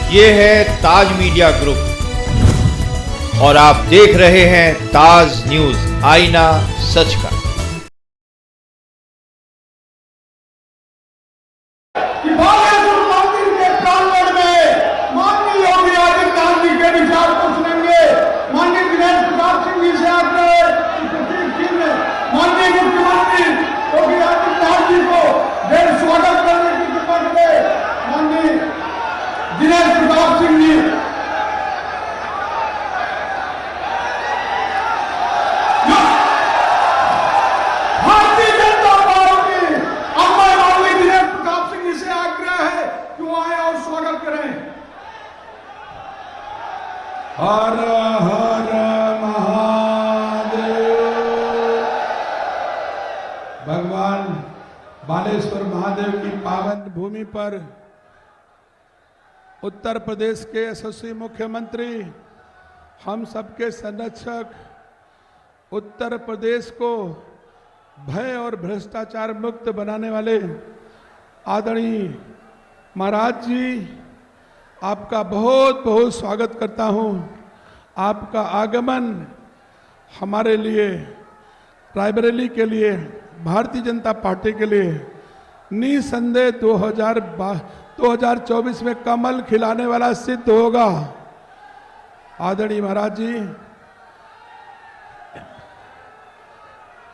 ये है ताज media group और आप देख रहे हैं ताज न्यूज, आईना सच का। हर हर महादेव। भगवान बालेश्वर महादेव की पावन भूमि पर उत्तर प्रदेश के यशस्वी मुख्यमंत्री, हम सबके संरक्षक, उत्तर प्रदेश को भय और भ्रष्टाचार मुक्त बनाने वाले आदरणीय महाराज जी, आपका बहुत बहुत स्वागत करता हूं। आपका आगमन हमारे लिए, रायबरेली के लिए, भारतीय जनता पार्टी के लिए निसंदेह 2024 में कमल खिलाने वाला सिद्ध होगा। आदरणीय महाराज जी,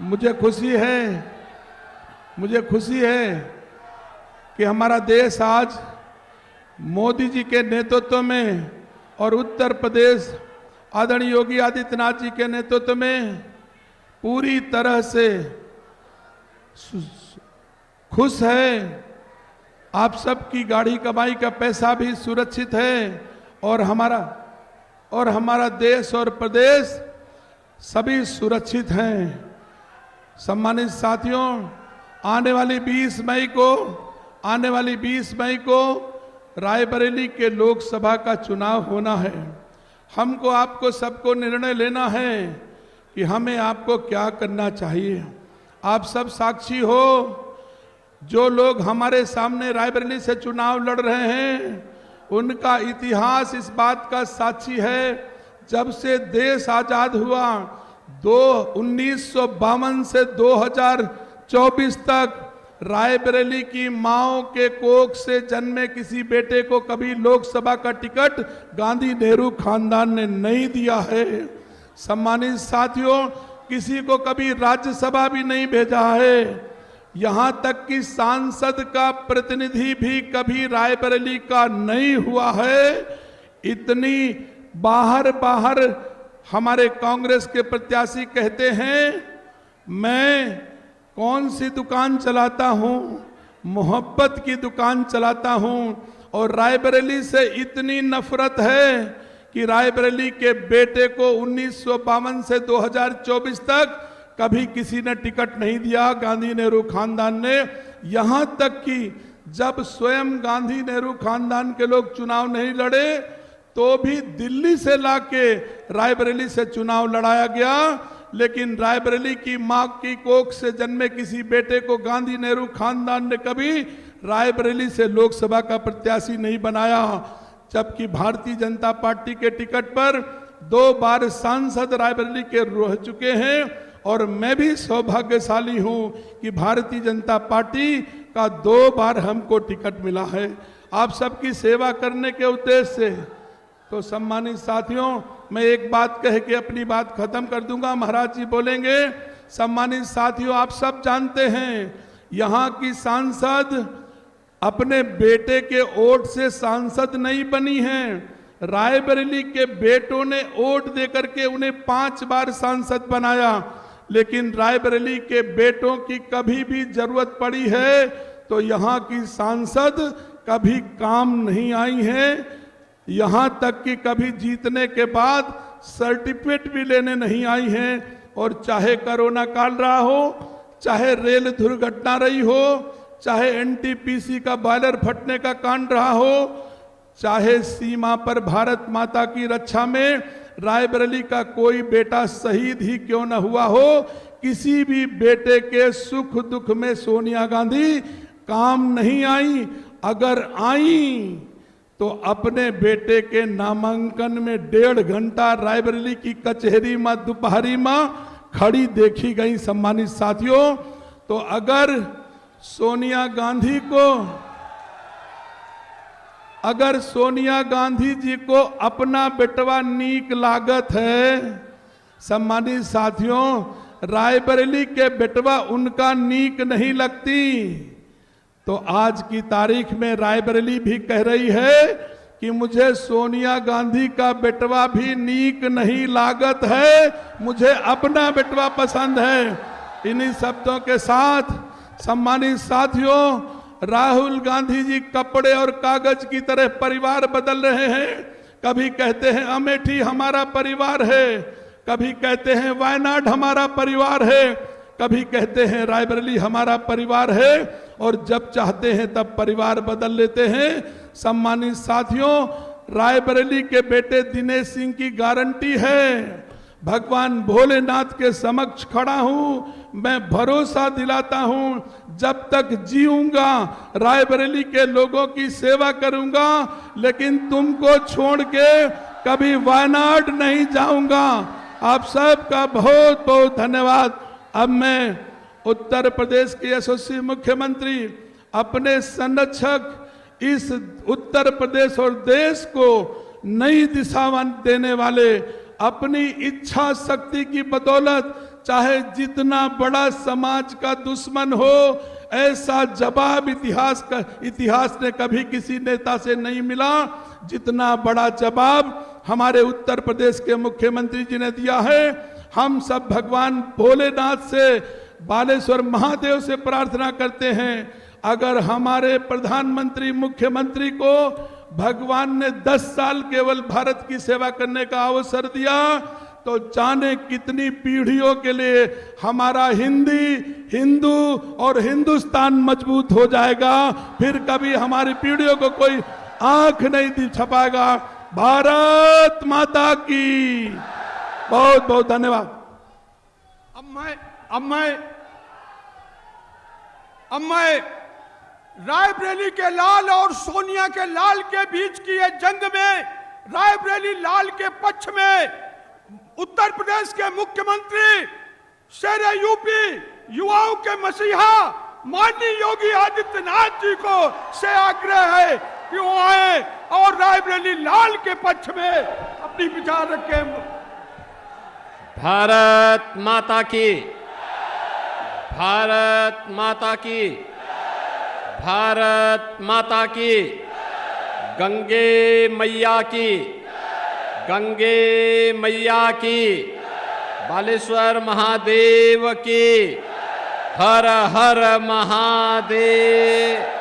मुझे खुशी है कि हमारा देश आज मोदी जी के नेतृत्व में और उत्तर प्रदेश आदरणीय योगी आदित्यनाथ जी के नेतृत्व में पूरी तरह से खुश है। आप सबकी गाड़ी कमाई का पैसा भी सुरक्षित है और हमारा देश और प्रदेश सभी सुरक्षित हैं। सम्मानित साथियों, आने वाली 20 मई को रायबरेली के लोकसभा का चुनाव होना है। हमको आपको सबको निर्णय लेना है कि हमें आपको क्या करना चाहिए। आप सब साक्षी हो, जो लोग हमारे सामने रायबरेली से चुनाव लड़ रहे हैं, उनका इतिहास इस बात का साक्षी है। जब से देश आजाद हुआ 1952 से 2024 तक रायबरेली की माओ के कोख से जन्मे किसी बेटे को कभी लोकसभा का टिकट गांधी नेहरू खानदान ने नहीं दिया है। सम्मानित साथियों, किसी को कभी राज्यसभा भी नहीं भेजा है। यहां तक कि सांसद का प्रतिनिधि भी कभी रायबरेली का नहीं हुआ है। इतनी बाहर हमारे कांग्रेस के प्रत्याशी कहते हैं, मैं कौन सी दुकान चलाता हूं, मोहब्बत की दुकान चलाता हूं। और रायबरेली से इतनी नफरत है कि रायबरेली के बेटे को 1952 से 2024 तक कभी किसी ने टिकट नहीं दिया गांधी नेहरू खानदान ने। यहां तक कि जब स्वयं गांधी नेहरू खानदान के लोग चुनाव नहीं लड़े तो भी दिल्ली से लाके रायबरेली से चुनाव लड़ाया गया। लेकिन रायबरेली की मां की कोख से जन्मे किसी बेटे को गांधी नेहरू खानदान ने कभी रायबरेली से लोकसभा का प्रत्याशी नहीं बनाया। जबकि भारतीय जनता पार्टी के टिकट पर 2 बार सांसद रायबरेली के रह चुके हैं और मैं भी सौभाग्यशाली हूं कि भारतीय जनता पार्टी का 2 बार हमको टिकट मिला है आप सबकी सेवा करने के उद्देश्य से। तो सम्मानित साथियों, मैं एक बात कह के अपनी बात खत्म कर दूंगा, महाराज जी बोलेंगे। सम्मानित साथियों, आप सब जानते हैं यहाँ की सांसद अपने बेटे के वोट से सांसद नहीं बनी हैं। रायबरेली के बेटों ने वोट देकर के उन्हें 5 बार सांसद बनाया। लेकिन रायबरेली के बेटों की कभी भी जरूरत पड़ी है तो यहाँ की सांसद कभी काम नहीं आई हैं। यहां तक कि कभी जीतने के बाद सर्टिफिकेट भी लेने नहीं आई हैं। और चाहे कोरोना काल रहा हो, चाहे रेल दुर्घटना रही हो, चाहे एनटीपीसी का बॉयलर फटने का कांड रहा हो, चाहे सीमा पर भारत माता की रक्षा में रायबरेली का कोई बेटा शहीद ही क्यों न हुआ हो, किसी भी बेटे के सुख दुख में सोनिया गांधी काम नहीं आई। अगर आई तो अपने बेटे के नामांकन में 1.5 घंटा रायबरेली की कचहरी में दोपहरी में खड़ी देखी गई। सम्मानित साथियों, तो अगर सोनिया गांधी जी को अपना बेटवा नीक लागत है, सम्मानित साथियों, रायबरेली के बेटवा उनका नीक नहीं लगती, तो आज की तारीख में रायबरेली भी कह रही है कि मुझे सोनिया गांधी का बेटवा भी नीक नहीं लागत है, मुझे अपना बेटवा पसंद है। इन्हीं शब्दों के साथ सम्मानित साथियों, राहुल गांधी जी कपड़े और कागज की तरह परिवार बदल रहे हैं। कभी कहते हैं अमेठी हमारा परिवार है, कभी कहते हैं वायनाड हमारा परिवार है, कभी कहते हैं रायबरेली हमारा परिवार है, और जब चाहते हैं तब परिवार बदल लेते हैं। सम्मानित साथियों, रायबरेली के बेटे दिनेश सिंह की गारंटी है। भगवान भोलेनाथ के समक्ष खड़ा हूं, मैं भरोसा दिलाता हूं, जब तक जीऊंगा रायबरेली के लोगों की सेवा करूंगा, लेकिन तुमको छोड़ के कभी वायनाड नहीं जाऊंगा। आप सबका बहुत बहुत धन्यवाद। अब मैं उत्तर प्रदेश के यशस्वी मुख्यमंत्री, अपने संरक्षक, इस उत्तर प्रदेश और देश को नई दिशा देने वाले, अपनी इच्छा शक्ति की बदौलत चाहे जितना बड़ा समाज का दुश्मन हो, ऐसा जवाब इतिहास ने कभी किसी नेता से नहीं मिला जितना बड़ा जवाब हमारे उत्तर प्रदेश के मुख्यमंत्री जी ने दिया है। हम सब भगवान भोलेनाथ से, बालेश्वर महादेव से प्रार्थना करते हैं, अगर हमारे प्रधानमंत्री मुख्यमंत्री को भगवान ने 10 साल केवल भारत की सेवा करने का अवसर दिया, तो जाने कितनी पीढ़ियों के लिए हमारा हिंदू और हिंदुस्तान मजबूत हो जाएगा। फिर कभी हमारी पीढ़ियों को कोई आंख नहीं छपाएगा। भारत माता की बहुत बहुत धन्यवाद। अब मैं रायबरेली के लाल और सोनिया के लाल के बीच की ये जंग में रायबरेली लाल के पक्ष में उत्तर प्रदेश के मुख्यमंत्री, शेर यूपी, युवाओं के मसीहा माननीय योगी आदित्यनाथ जी को से आग्रह है कि वो आए और रायबरेली लाल के पक्ष में अपनी विचार रखें। भारत माता की, भारत माता की, भारत माता की, गंगे मैया की, गंगे मैया की, बालेश्वर महादेव की, हर हर महादेव।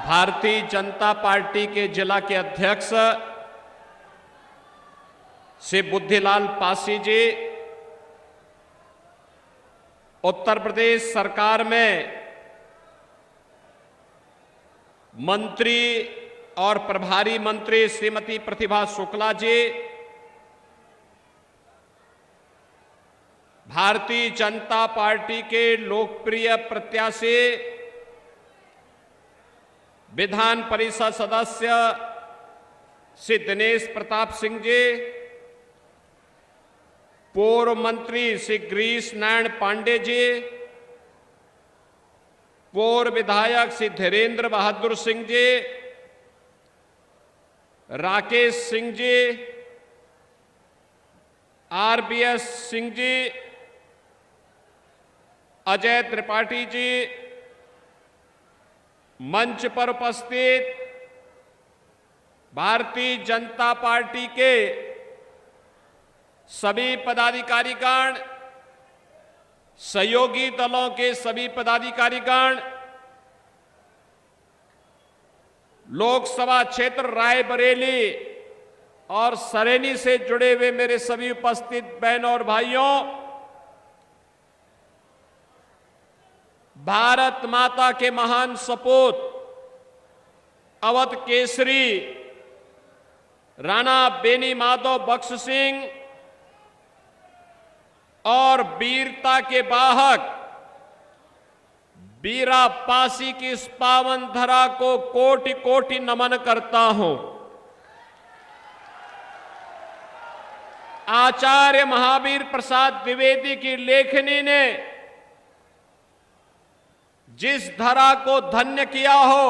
भारतीय जनता पार्टी के जिला के अध्यक्ष श्री बुद्धिलाल पासी जी उत्तर प्रदेश सरकार में मंत्री और प्रभारी मंत्री श्रीमती प्रतिभा शुक्ला जी, भारतीय जनता पार्टी के लोकप्रिय प्रत्याशी विधान परिषद सदस्य श्री दिनेश प्रताप सिंह जी, पूर्व मंत्री श्री गिरीश नारायण पांडे जी, पूर्व विधायक श्री धीरेन्द्र बहादुर सिंह जी, राकेश सिंह जी, आरबीएस सिंह जी, अजय त्रिपाठी जी, मंच पर उपस्थित भारतीय जनता पार्टी के सभी पदाधिकारीगण, सहयोगी दलों के सभी पदाधिकारीगण, लोकसभा क्षेत्र रायबरेली और सरेनी से जुड़े हुए मेरे सभी उपस्थित बहनों और भाइयों, भारत माता के महान सपूत अवध केसरी राणा बेनी माधव बख्श सिंह और वीरता के वाहक बीरा पासी की इस पावन धरा को कोटि कोटि नमन करता हूं। आचार्य महावीर प्रसाद द्विवेदी की लेखनी ने जिस धरा को धन्य किया हो,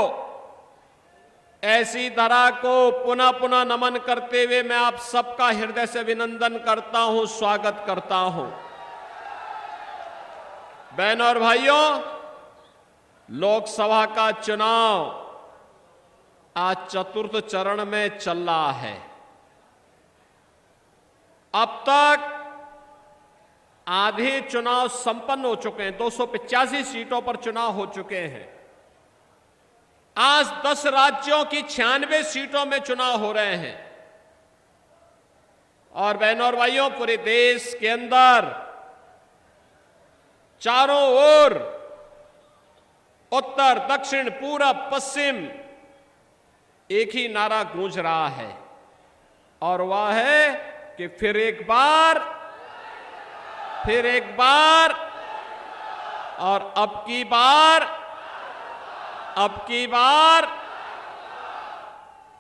ऐसी धरा को पुनः पुनः नमन करते हुए मैं आप सबका हृदय से अभिनंदन करता हूं, स्वागत करता हूं। बहनों और भाइयों, लोकसभा का चुनाव आज चतुर्थ चरण में चल रहा है। अब तक आधे चुनाव संपन्न हो चुके हैं, 285 सीटों पर चुनाव हो चुके हैं। आज 10 राज्यों की 96 सीटों में चुनाव हो रहे हैं। और बहनों और भाइयों, पूरे देश के अंदर चारों ओर उत्तर, दक्षिण, पूरब, पश्चिम एक ही नारा गूंज रहा है, और वह है कि फिर एक बार और अब की बार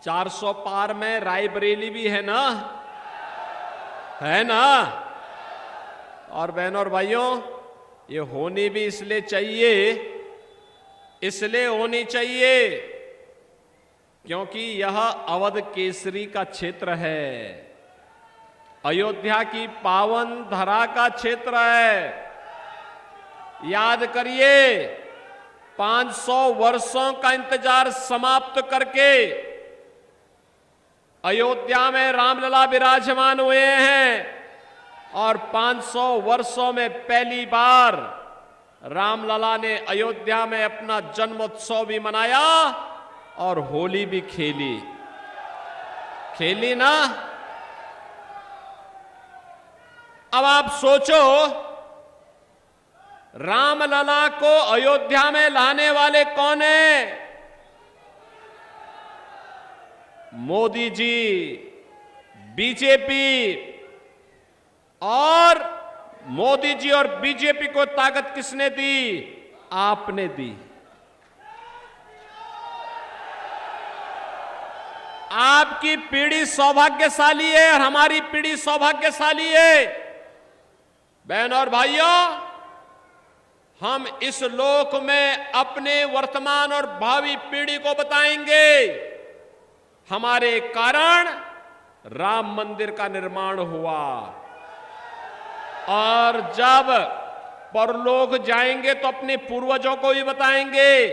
400 पार में रायबरेली भी है ना, और बहनों और भाइयों, ये होनी भी इसलिए होनी चाहिए क्योंकि यह अवध केसरी का क्षेत्र है, अयोध्या की पावन धरा का क्षेत्र है। याद करिए, 500 वर्षों का इंतजार समाप्त करके अयोध्या में रामलला विराजमान हुए हैं, और 500 वर्षों में पहली बार रामलला ने अयोध्या में अपना जन्मोत्सव भी मनाया और होली भी खेली ना। अब आप सोचो, रामलला को अयोध्या में लाने वाले कौन है? मोदी जी, बीजेपी। और मोदी जी और बीजेपी को ताकत किसने दी? आपने दी। आपकी पीढ़ी सौभाग्यशाली है और हमारी पीढ़ी सौभाग्यशाली है। बहनों और भाइयों, हम इस लोक में अपने वर्तमान और भावी पीढ़ी को बताएंगे, हमारे कारण राम मंदिर का निर्माण हुआ, और जब परलोक जाएंगे तो अपने पूर्वजों को भी बताएंगे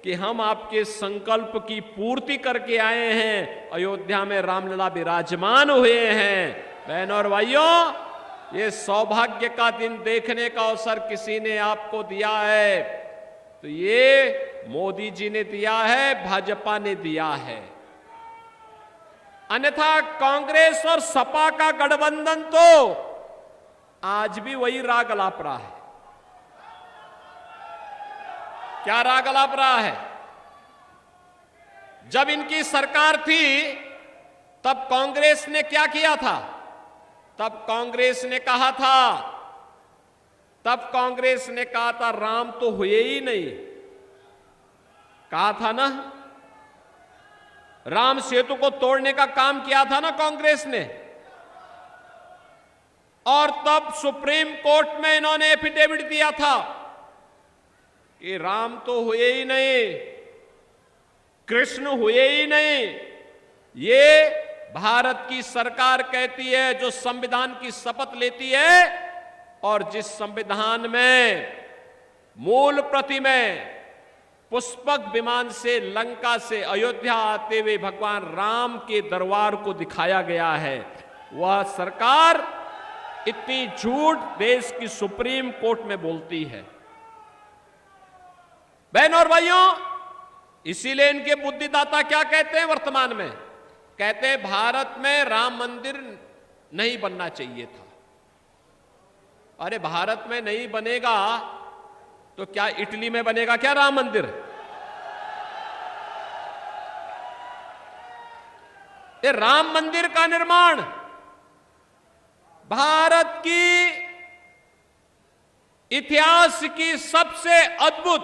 कि हम आपके संकल्प की पूर्ति करके आए हैं, अयोध्या में रामलला विराजमान हुए हैं। बहनों और भाइयों, ये सौभाग्य का दिन देखने का अवसर किसी ने आपको दिया है, तो ये मोदी जी ने दिया है, भाजपा ने दिया है। अन्यथा कांग्रेस और सपा का गठबंधन तो आज भी वही राग अलाप रहा है। क्या राग अलाप रहा है? जब इनकी सरकार थी तब कांग्रेस ने क्या किया था? तब कांग्रेस ने कहा था राम तो हुए ही नहीं। कहा था ना, राम सेतु को तोड़ने का काम किया था ना कांग्रेस ने। और तब सुप्रीम कोर्ट में इन्होंने एफिडेविट दिया था कि राम तो हुए ही नहीं, कृष्ण हुए ही नहीं। ये भारत की सरकार कहती है, जो संविधान की शपथ लेती है, और जिस संविधान में मूल प्रति में पुष्पक विमान से लंका से अयोध्या आते हुए भगवान राम के दरबार को दिखाया गया है, वह सरकार इतनी झूठ देश की सुप्रीम कोर्ट में बोलती है। बहनों और भाइयों, इसीलिए इनके बुद्धिदाता क्या कहते हैं वर्तमान में? कहते हैं भारत में राम मंदिर नहीं बनना चाहिए था। अरे भारत में नहीं बनेगा तो क्या इटली में बनेगा क्या राम मंदिर? ये राम मंदिर का निर्माण भारत की इतिहास की सबसे अद्भुत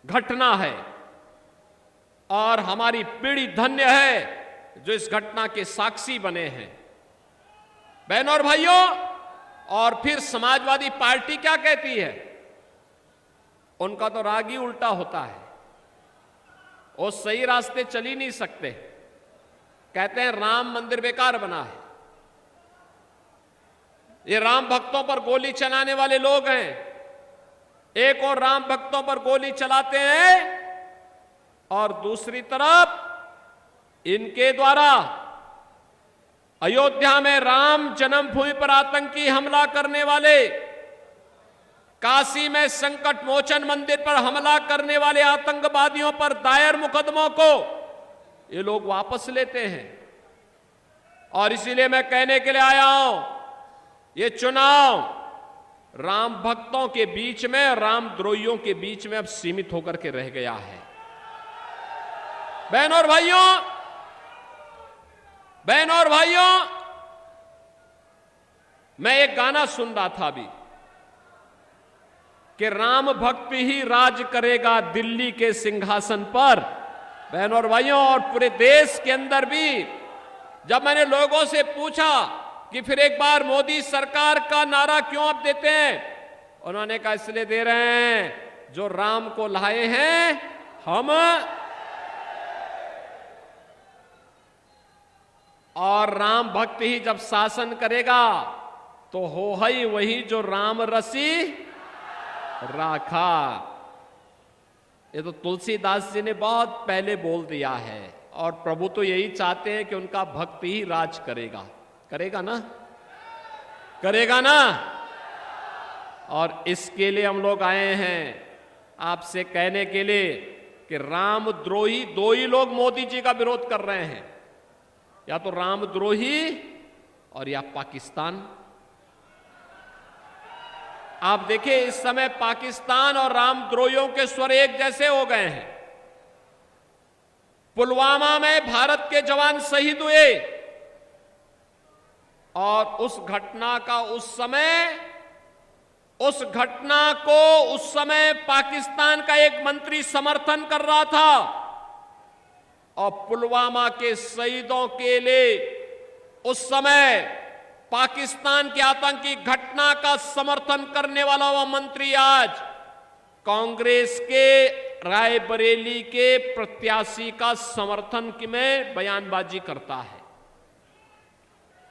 घटना है और हमारी पीढ़ी धन्य है जो इस घटना के साक्षी बने हैं। बहनों और भाइयों, और फिर समाजवादी पार्टी क्या कहती है? उनका तो राग ही उल्टा होता है, वो सही रास्ते चल ही नहीं सकते। कहते हैं राम मंदिर बेकार बना है, ये राम भक्तों पर गोली चलाने वाले लोग हैं। एक और राम भक्तों पर गोली चलाते हैं और दूसरी तरफ इनके द्वारा अयोध्या में राम जन्मभूमि पर आतंकी हमला करने वाले, काशी में संकट मोचन मंदिर पर हमला करने वाले आतंकवादियों पर दायर मुकदमों को ये लोग वापस लेते हैं। और इसीलिए मैं कहने के लिए आया हूं, ये चुनाव राम भक्तों के बीच में, राम द्रोहियों के बीच में अब सीमित होकर के रह गया है। बहनों और भाइयों, मैं एक गाना सुन रहा था अभी कि राम भक्त ही राज करेगा दिल्ली के सिंहासन पर। बहनों और भाइयों, और पूरे देश के अंदर भी जब मैंने लोगों से पूछा कि फिर एक बार मोदी सरकार का नारा क्यों आप देते हैं, उन्होंने कहा इसलिए दे रहे हैं जो राम को लाए हैं हम, और राम भक्त ही जब शासन करेगा तो हो ही वही जो राम रसी राखा। ये तो तुलसीदास जी ने बहुत पहले बोल दिया है, और प्रभु तो यही चाहते हैं कि उनका भक्त ही राज करेगा। करेगा ना? करेगा ना? और इसके लिए हम लोग आए हैं आपसे कहने के लिए कि रामद्रोही दो ही लोग मोदी जी का विरोध कर रहे हैं, या तो रामद्रोही और या पाकिस्तान। आप देखिए इस समय पाकिस्तान और रामद्रोहियों के स्वर एक जैसे हो गए हैं। पुलवामा में भारत के जवान शहीद हुए और उस घटना को उस समय पाकिस्तान का एक मंत्री समर्थन कर रहा था, और पुलवामा के शहीदों के लिए उस समय पाकिस्तान की आतंकी घटना का समर्थन करने वाला वह मंत्री आज कांग्रेस के रायबरेली के प्रत्याशी का समर्थन में बयानबाजी करता है।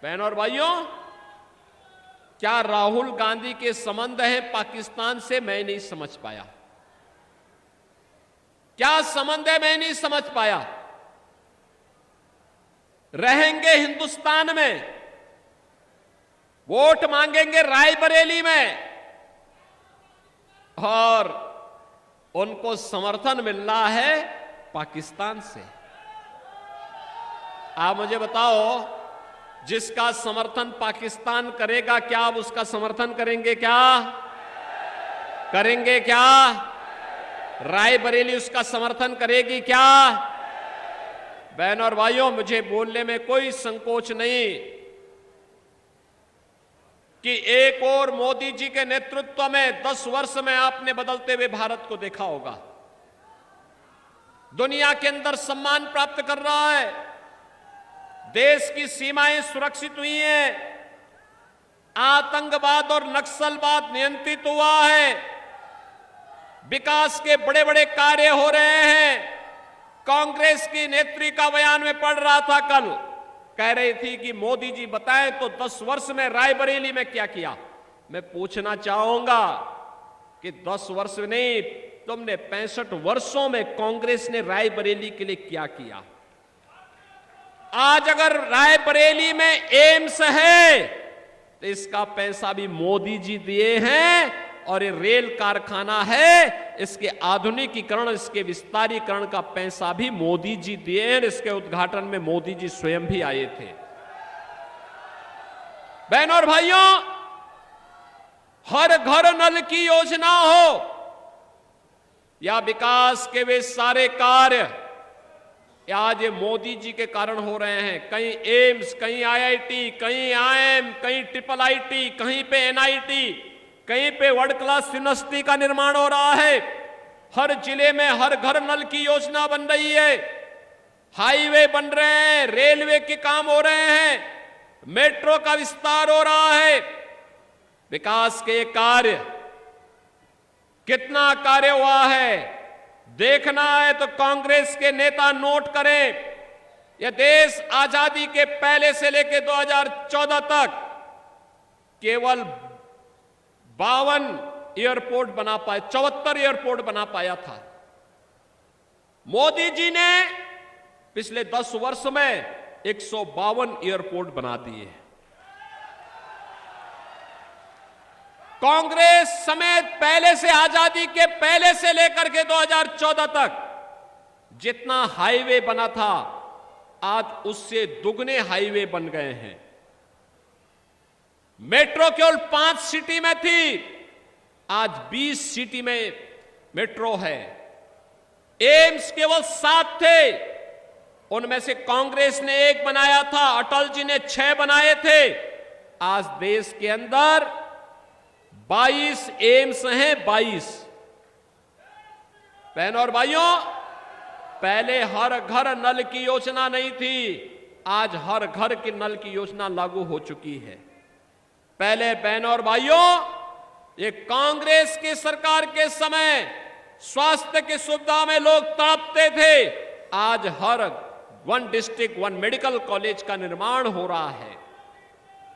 बहनों और भाइयों, क्या राहुल गांधी के संबंध है पाकिस्तान से? मैं नहीं समझ पाया। क्या संबंध है? मैं नहीं समझ पाया। रहेंगे हिंदुस्तान में, वोट मांगेंगे रायबरेली में, और उनको समर्थन मिल रहा है पाकिस्तान से। आप मुझे बताओ, जिसका समर्थन पाकिस्तान करेगा, क्या आप उसका समर्थन करेंगे? क्या करेंगे? क्या रायबरेली उसका समर्थन करेगी? क्या? बहनों और भाइयों, मुझे बोलने में कोई संकोच नहीं कि एक और मोदी जी के नेतृत्व में 10 वर्ष में आपने बदलते हुए भारत को देखा होगा। दुनिया के अंदर सम्मान प्राप्त कर रहा है, देश की सीमाएं सुरक्षित हुई हैं, आतंकवाद और नक्सलवाद नियंत्रित हुआ है, विकास के बड़े बड़े कार्य हो रहे हैं। कांग्रेस की नेत्री का बयान में पढ़ रहा था कल, कह रही थी कि मोदी जी बताएं तो 10 वर्ष में रायबरेली में क्या किया। मैं पूछना चाहूंगा कि 10 वर्ष नहीं, तुमने 65 वर्षों में कांग्रेस ने रायबरेली के लिए क्या किया? आज अगर रायबरेली में एम्स है तो इसका पैसा भी मोदी जी दिए हैं, और ये रेल कारखाना है, इसके आधुनिकीकरण, इसके विस्तारीकरण का पैसा भी मोदी जी दिए हैं। इसके उद्घाटन में मोदी जी स्वयं भी आए थे। बहनों और भाइयों, हर घर नल की योजना हो या विकास के वे सारे कार्य आज ये मोदी जी के कारण हो रहे हैं। कहीं एम्स, कहीं आईआईटी, कहीं आईएम, कहीं IIIT, कहीं पे NIT, कहीं पे वर्ल्ड क्लास यूनिवर्सिटी का निर्माण हो रहा है। हर जिले में हर घर नल की योजना बन रही है, हाईवे बन रहे हैं, रेलवे के काम हो रहे हैं, मेट्रो का विस्तार हो रहा है। विकास के कार्य, कितना कार्य हुआ है देखना है तो कांग्रेस के नेता नोट करें। यह देश आजादी के पहले से लेकर 2014 तक केवल 52 एयरपोर्ट बना पाए, 74 एयरपोर्ट बना पाया था। मोदी जी ने पिछले 10 वर्ष में 152 एयरपोर्ट बना दिए। कांग्रेस समेत पहले से, आजादी के पहले से लेकर के 2014 तक जितना हाईवे बना था, आज उससे दुगने हाईवे बन गए हैं। मेट्रो केवल 5 सिटी में थी, आज 20 सिटी में मेट्रो है। एम्स केवल 7 थे, उनमें से कांग्रेस ने 1 बनाया था, अटल जी ने 6 बनाए थे। आज देश के अंदर 22 एम्स हैं, 22। बहनों और भाइयों, पहले हर घर नल की योजना नहीं थी, आज हर घर की नल की योजना लागू हो चुकी है। पहले बहनों और भाइयों, ये कांग्रेस की सरकार के समय स्वास्थ्य की सुविधा में लोग तड़पते थे, आज हर 1 डिस्ट्रिक्ट 1 मेडिकल कॉलेज का निर्माण हो रहा है।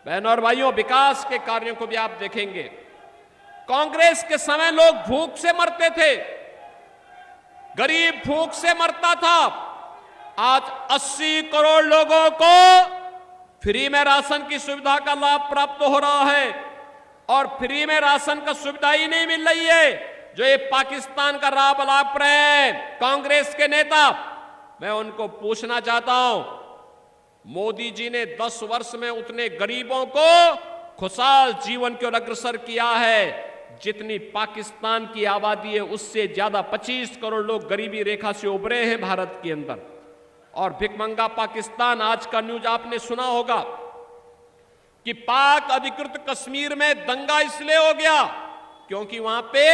बहनों और भाइयों, विकास के कार्यों को भी आप देखेंगे। कांग्रेस के समय लोग भूख से मरते थे, गरीब भूख से मरता था। आज 80 करोड़ लोगों को फ्री में राशन की सुविधा का लाभ प्राप्त हो रहा है। और फ्री में राशन का सुविधा ही नहीं मिल रही है, जो ये पाकिस्तान का राह लाभ रहे हैं कांग्रेस के नेता। मैं उनको पूछना चाहता हूं, मोदी जी ने 10 वर्ष में उतने गरीबों को खुशहाल जीवन की ओर अग्रसर किया है जितनी पाकिस्तान की आबादी है, उससे ज्यादा 25 करोड़ लोग गरीबी रेखा से उभरे हैं भारत के अंदर। और भिखमंगा पाकिस्तान, आज का न्यूज आपने सुना होगा कि पाक अधिकृत कश्मीर में दंगा इसलिए हो गया क्योंकि वहां पे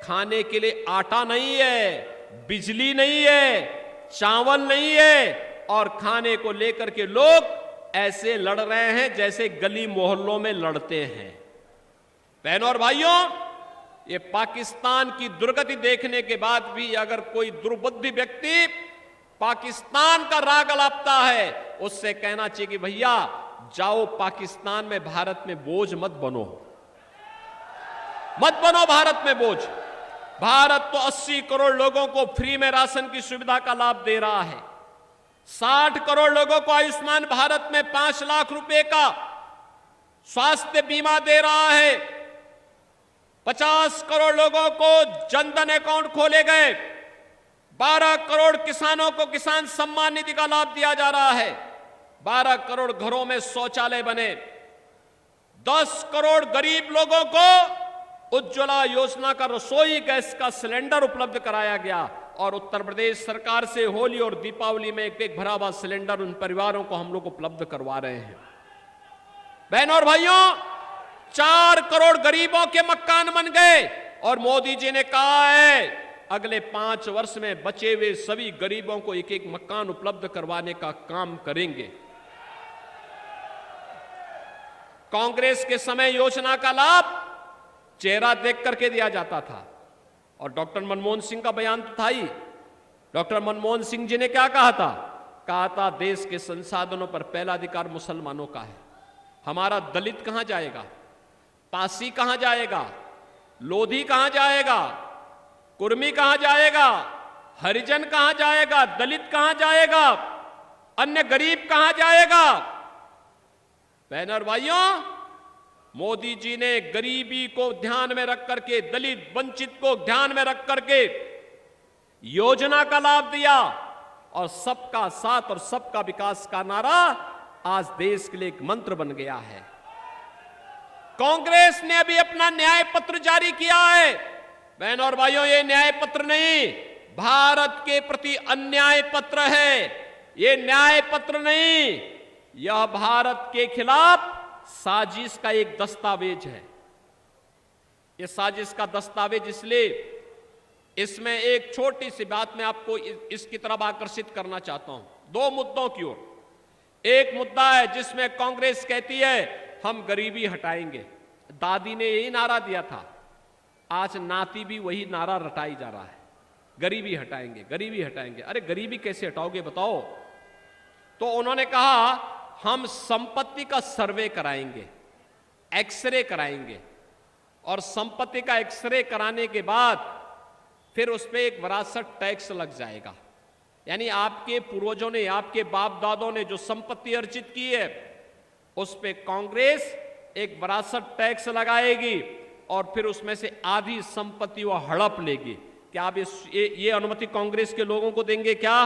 खाने के लिए आटा नहीं है, बिजली नहीं है, चावल नहीं है, और खाने को लेकर के लोग ऐसे लड़ रहे हैं जैसे गली मोहल्लों में लड़ते हैं। बहनों और भाइयों, ये पाकिस्तान की दुर्गति देखने के बाद भी अगर कोई दुर्बुद्धि व्यक्ति पाकिस्तान का राग अलापता है, उससे कहना चाहिए कि भैया जाओ पाकिस्तान में, भारत में बोझ मत बनो, मत बनो भारत में बोझ। भारत तो 80 करोड़ लोगों को फ्री में राशन की सुविधा का लाभ दे रहा है। 60 करोड़ लोगों को आयुष्मान भारत में 5 लाख रुपए का स्वास्थ्य बीमा दे रहा है। 50 करोड़ लोगों को जनधन अकाउंट खोले गए। 12 करोड़ किसानों को किसान सम्मान निधि का लाभ दिया जा रहा है। 12 करोड़ घरों में शौचालय बने। 10 करोड़ गरीब लोगों को उज्ज्वला योजना का रसोई गैस का सिलेंडर उपलब्ध कराया गया। और उत्तर प्रदेश सरकार से होली और दीपावली में एक भरा हुआ सिलेंडर उन परिवारों को हम लोग उपलब्ध करवा रहे हैं। बहनों और भाइयों, 4 करोड़ गरीबों के मकान बन गए। और मोदी जी ने कहा है अगले 5 वर्ष में बचे हुए सभी गरीबों को एक एक मकान उपलब्ध करवाने का काम करेंगे। कांग्रेस के समय योजना का लाभ चेहरा देख करके दिया जाता था। और डॉक्टर मनमोहन सिंह का बयान तो था ही। डॉक्टर मनमोहन सिंह जी ने क्या कहा था देश के संसाधनों पर पहला अधिकार मुसलमानों का है। हमारा दलित कहां जाएगा, पासी कहां जाएगा, लोधी कहां जाएगा, कुर्मी कहां जाएगा, हरिजन कहां जाएगा, दलित कहां जाएगा, अन्य गरीब कहां जाएगा। बहनों और भाइयों, मोदी जी ने गरीबी को ध्यान में रख करके, दलित वंचित को ध्यान में रख करके योजना का लाभ दिया। और सबका साथ और सबका विकास का नारा आज देश के लिए एक मंत्र बन गया है। कांग्रेस ने अभी अपना न्याय पत्र जारी किया है। बहनों और भाइयों, ये न्याय पत्र नहीं, भारत के प्रति अन्याय पत्र है। ये न्याय पत्र नहीं, यह भारत के खिलाफ साजिश का एक दस्तावेज है। यह साजिश का दस्तावेज इसलिए इसमें एक छोटी सी बात मैं आपको इसकी तरफ आकर्षित करना चाहता हूं, दो मुद्दों की ओर। एक मुद्दा है जिसमें कांग्रेस कहती है हम गरीबी हटाएंगे, दादी ने यही नारा दिया था, आज नाती भी वही नारा रटाई जा रहा है, गरीबी हटाएंगे, गरीबी हटाएंगे। अरे गरीबी कैसे हटाओगे बताओ? तो उन्होंने कहा हम संपत्ति का सर्वे कराएंगे, एक्सरे कराएंगे, और संपत्ति का एक्सरे कराने के बाद फिर उस पर एक विरासत टैक्स लग जाएगा। यानी आपके पूर्वजों ने, आपके बाप दादों ने जो संपत्ति अर्जित की है उस पे कांग्रेस एक विरासत टैक्स लगाएगी और फिर उसमें से आधी संपत्ति वो हड़प लेगी। क्या आप ये अनुमति कांग्रेस के लोगों को देंगे क्या?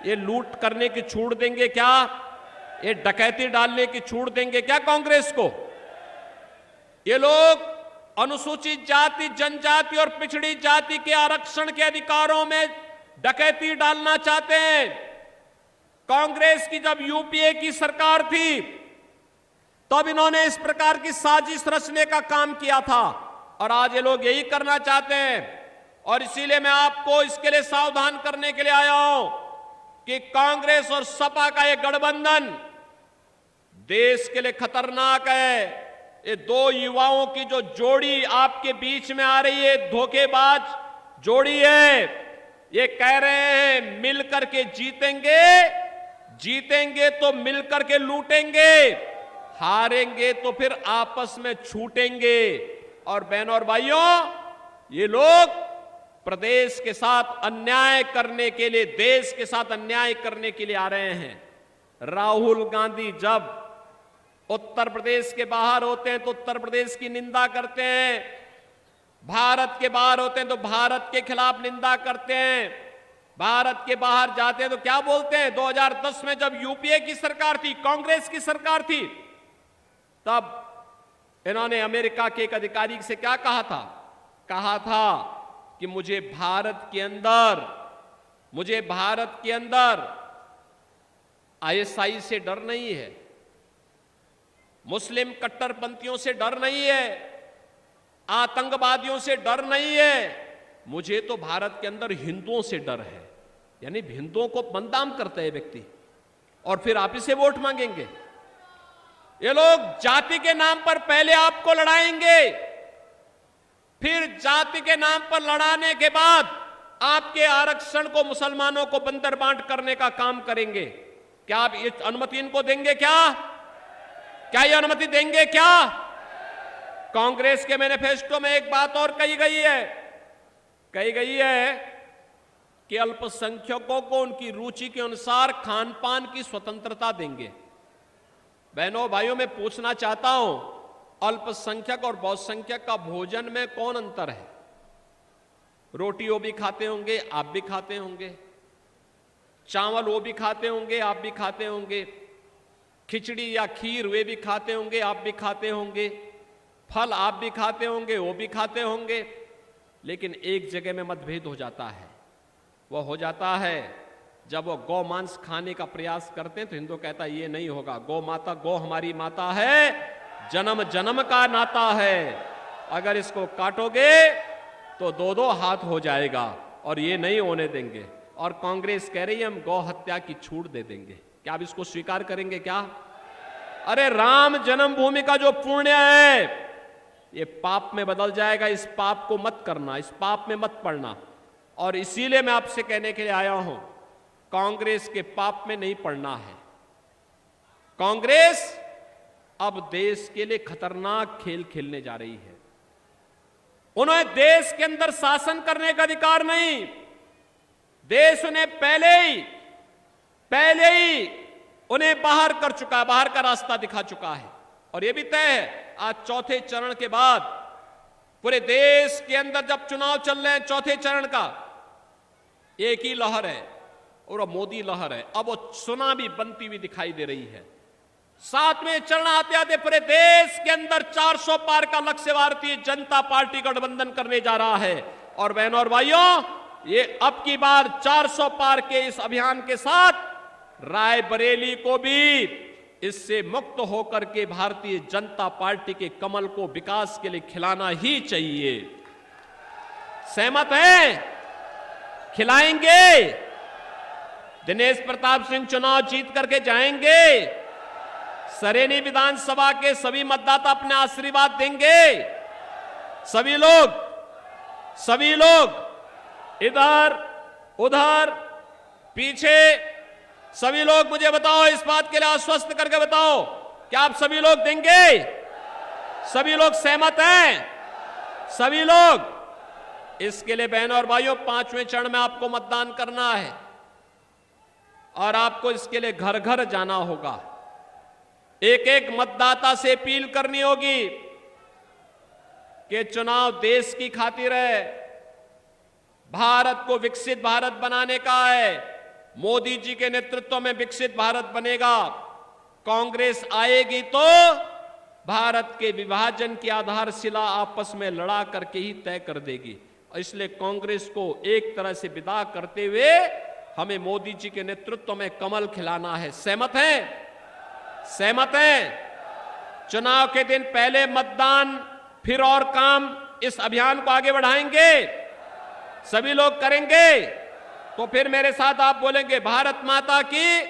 ये लूट करने की छूट देंगे क्या? ये डकैती डालने की छूट देंगे क्या कांग्रेस को? ये लोग अनुसूचित जाति, जनजाति और पिछड़ी जाति के आरक्षण के अधिकारों में डकैती डालना चाहते हैं। कांग्रेस की जब यूपीए की सरकार थी तब इन्होंने इस प्रकार की साजिश रचने का काम किया था और आज ये लोग यही करना चाहते हैं। और इसीलिए मैं आपको इसके लिए सावधान करने के लिए आया हूं कि कांग्रेस और सपा का ये गठबंधन देश के लिए खतरनाक है। ये दो युवाओं की जो जोड़ी आपके बीच में आ रही है, धोखेबाज जोड़ी है, ये कह रहे हैं मिलकर के जीतेंगे, जीतेंगे तो मिलकर के लूटेंगे, हारेंगे तो फिर आपस में छूटेंगे। और बहनों और भाइयों, ये लोग प्रदेश के साथ अन्याय करने के लिए, देश के साथ अन्याय करने के लिए आ रहे हैं। राहुल गांधी जब उत्तर प्रदेश के बाहर होते हैं तो उत्तर प्रदेश की निंदा करते हैं, भारत के बाहर होते हैं तो भारत के खिलाफ निंदा करते हैं, भारत के बाहर जाते हैं तो क्या बोलते हैं? 2010 में जब यूपीए की सरकार थी, कांग्रेस की सरकार थी, तब इन्होंने अमेरिका के एक अधिकारी से क्या कहा था? कहा था कि मुझे भारत के अंदर आईएसआई से डर नहीं है, मुस्लिम कट्टरपंथियों से डर नहीं है, आतंकवादियों से डर नहीं है, मुझे तो भारत के अंदर हिंदुओं से डर है। यानी हिंदुओं को बदनाम करता है व्यक्ति और फिर आप इसे वोट मांगेंगे। ये लोग जाति के नाम पर पहले आपको लड़ाएंगे, फिर जाति के नाम पर लड़ाने के बाद आपके आरक्षण को मुसलमानों को बंदर बांट करने का काम करेंगे। क्या आप ये अनुमति इनको देंगे क्या ये अनुमति देंगे क्या? कांग्रेस के मैनिफेस्टो में एक बात और कही गई है कि अल्पसंख्यकों को उनकी रुचि के अनुसार खान पान की स्वतंत्रता देंगे। बहनों भाइयों, मैं पूछना चाहता हूं, अल्पसंख्यक और बहुसंख्यक का भोजन में कौन अंतर है? रोटी वो भी खाते होंगे, आप भी खाते होंगे, चावल वो भी खाते होंगे, आप भी खाते होंगे, खिचड़ी या खीर वे भी खाते होंगे, आप भी खाते होंगे, फल आप भी खाते होंगे, वो भी खाते होंगे। लेकिन एक जगह में मतभेद हो जाता है, वो हो जाता है जब वो गौ मांस खाने का प्रयास करते हैं तो हिंदू कहता है ये नहीं होगा, गौ हमारी माता है, जन्म जन्म का नाता है, अगर इसको काटोगे तो दो हाथ हो जाएगा और ये नहीं होने देंगे। और कांग्रेस कह रही है हम गौ हत्या की छूट दे देंगे। क्या आप इसको स्वीकार करेंगे क्या? अरे राम जन्मभूमि का जो पुण्य है ये पाप में बदल जाएगा, इस पाप को मत करना, इस पाप में मत पड़ना। और इसीलिए मैं आपसे कहने के लिए आया हूं, कांग्रेस के पाप में नहीं पड़ना है। कांग्रेस अब देश के लिए खतरनाक खेल खेलने जा रही है। उन्हें देश के अंदर शासन करने का अधिकार नहीं, देश उन्हें पहले ही उन्हें बाहर कर चुका है, बाहर का रास्ता दिखा चुका है। और यह भी तय है, आज चौथे चरण के बाद पूरे देश के अंदर जब चुनाव चल रहे हैं, चौथे चरण का एक ही लहर है और मोदी लहर है। अब वो सुनामी बनती हुई दिखाई दे रही है। सातवें चरण आते आते पूरे देश के अंदर 400 पार का लक्ष्य भारतीय जनता पार्टी गठबंधन करने जा रहा है। और बहनों और भाइयों, ये अब की बार 400 पार के इस अभियान के साथ रायबरेली को भी इससे मुक्त होकर के भारतीय जनता पार्टी के कमल को विकास के लिए खिलाना ही चाहिए। सहमत हैं? खिलाएंगे? दिनेश प्रताप सिंह चुनाव जीत करके जाएंगे? सरेनी विधानसभा के सभी मतदाता अपने आशीर्वाद देंगे? सभी लोग इधर उधर पीछे सभी लोग मुझे बताओ, इस बात के लिए आश्वस्त करके बताओ, क्या आप सभी लोग देंगे? सभी लोग सहमत हैं? सभी लोग? इसके लिए बहनों और भाइयों 5वें चरण में आपको मतदान करना है और आपको इसके लिए घर घर जाना होगा। एक एक मतदाता से अपील करनी होगी कि चुनाव देश की खातिर है, भारत को विकसित भारत बनाने का है। मोदी जी के नेतृत्व में विकसित भारत बनेगा। कांग्रेस आएगी तो भारत के विभाजन की आधारशिला आपस में लड़ा करके ही तय कर देगी। इसलिए कांग्रेस को एक तरह से विदा करते हुए हमें मोदी जी के नेतृत्व में कमल खिलाना है। सहमत हैं? सहमत हैं? चुनाव के दिन पहले मतदान फिर और काम, इस अभियान को आगे बढ़ाएंगे। सभी लोग करेंगे तो फिर मेरे साथ आप बोलेंगे, भारत माता की,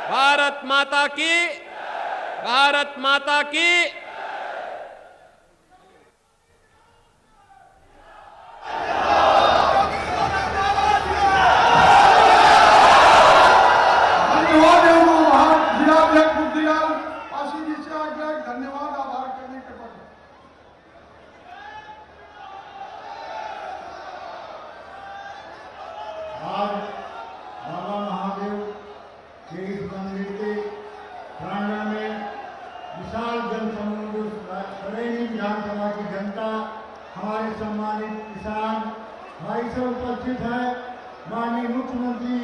भारत माता की, भारत माता की। धन्यवाद आभार करने के बाद आज बाबा महादेव के इस मंदिर के प्रांगण में विशाल जनसमूह, सरेनी विधानसभा की जनता, हमारे सम्मानित किसान भाई सब उपस्थित है। माननीय मुख्यमंत्री